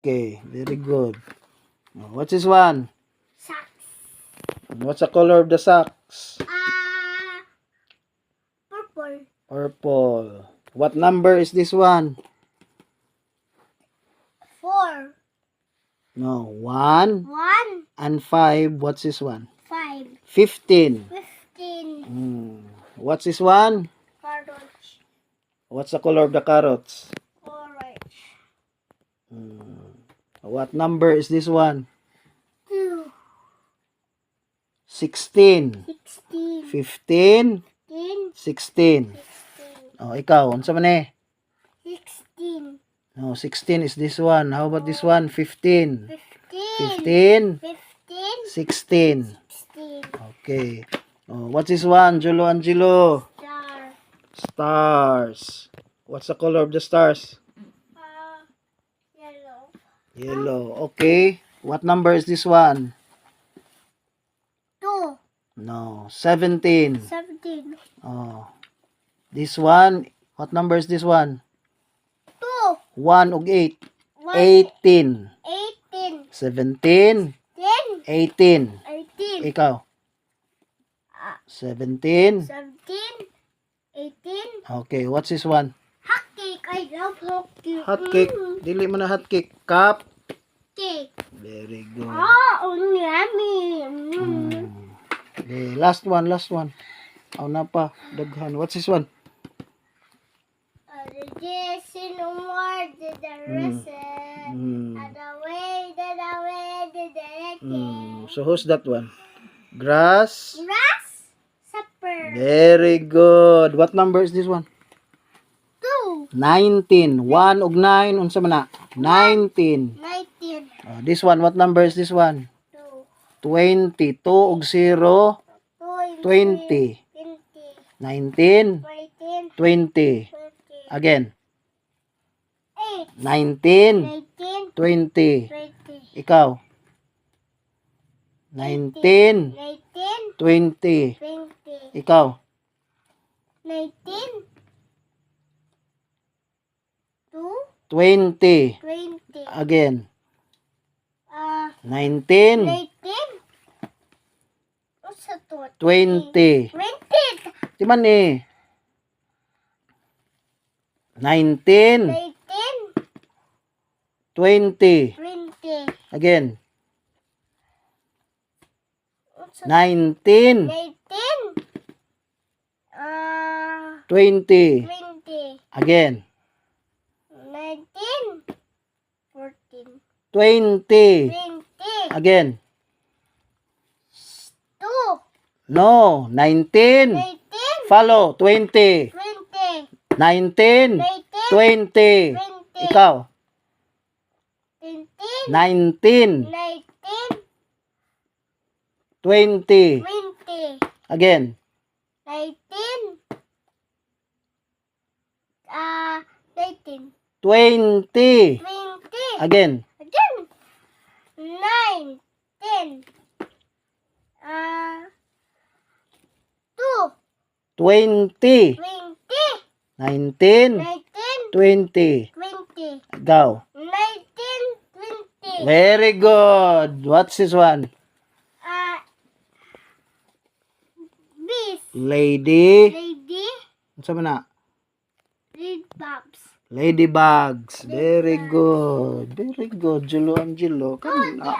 Okay, very good. What's this one? Socks. What's the color of the socks? Purple. Purple. What number is this one? 4. No, 1 1. and 5. What's this one? 5. 15. 15. What's this one? Carrots. What's the color of the carrots? Orange. What number is this one? 2. 16. 16. 15. 15. 16. 16. Oh, ikaw, unsa man eh? 16. No, 16 is this one. How about this one? 15. 15. 15. 15. 16. 16. Okay. Oh, what's this one? Jolo Angelo. Star. Stars. What's the color of the stars? Yellow. Yellow. Okay. What number is this one? 2. No. 17. 17. Oh. This one. What number is this one? 2. 1 ug 8. 1. 18. 18. 17. 10. 18. 18. Ikaw. 17. 17. 18. Okay. What's this one? Hot cake. I love hot cake. Hot cake. Dili man na hot cake. Cup. Cake. Very good. Yummy. Okay. Last one. Aw na pa. Daghan. What's this one? This in the word, the reason, the way, So who's that one? Grass. Supper. Very good. What number is this one? 2. 19. 1 ug 9. Unsa man na? 19. 19. This one. What number is this one? 2. 20. 2 ug 0. 20. 19. 19. 20. 20. Again. 8. 19. 19. 20. 20. Ikaw. 19. 19. 20. 20. Ikaw. 19. 2. 20. 20. Again. 19. 19. What's that? 20. 20. Di man eh. 19. 19. 20. 20. Again. What's that? 19. 19. 20. 20. Again. 19. 14. 20. 20. Again. 2. No. 19. 19. Follow. 20. 20. 19. 20. 20. Ikaw. 19. 19. 19. 20. 20. Again. 19. 19. 20. 20. Again. Again. 9. 10. 2. 20. 20. 19. 19. 20. 20. Go. 19. 20. Very good. What's this one? Bees. Lady. Lady. Ano man na? Red bobs. Ladybugs. Very good. Very good. Julo Angelo. Kanina.